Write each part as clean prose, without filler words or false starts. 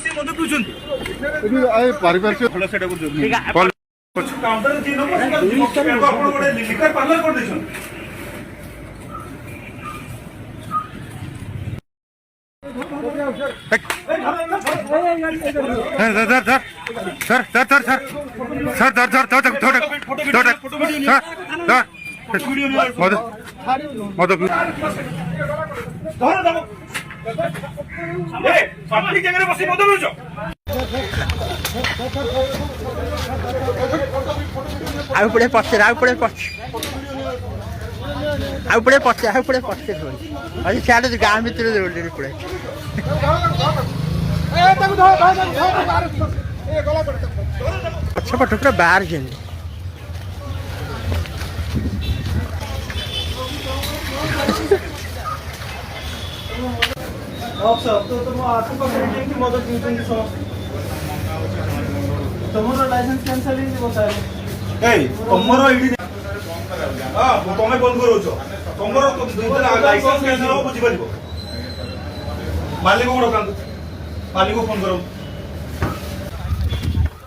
बसी मद पिउछन्ती एठी आए पारिवारिक फल सेटा को काउंटर जी नंबर आपण गोटे लिकर पार्लर कर देछन आउ पड़े पछे आउ पड़े पछे आउ पड़े पछे आउ पड़े पछे अरे सियाड़े गाँ भितर रोड पड़े पछ पट पूरा बाहर जेंगे तुमर लाइसेंस कैंसिल ही बताए ए तुमर इडी हां तमे बंद करोछ तुमर लाइसेंस कैंसिल हो बुझि परबो मालिक को डकांत मालिक को फोन करो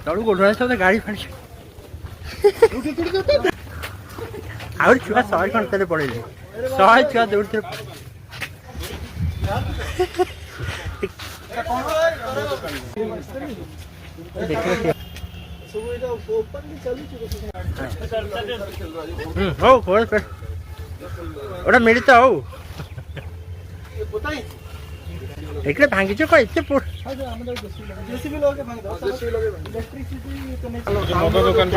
तळु गोढा सब गाड़ी फाड़ी आउर छुआ 100 घंटे पड़े 100 छुआ दौड़ते देखो हो खोल पे ओटा मिली तो हो एकले भांगी जो कोई इतने पुर जेसीबी लोगे भांग दो जेसीबी लोगे इलेक्ट्रिसिटी तो नहीं मद दुकान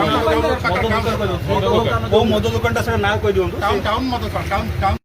वो मद दुकान टा से ना कोइ दियंतु टाउन मत टाउन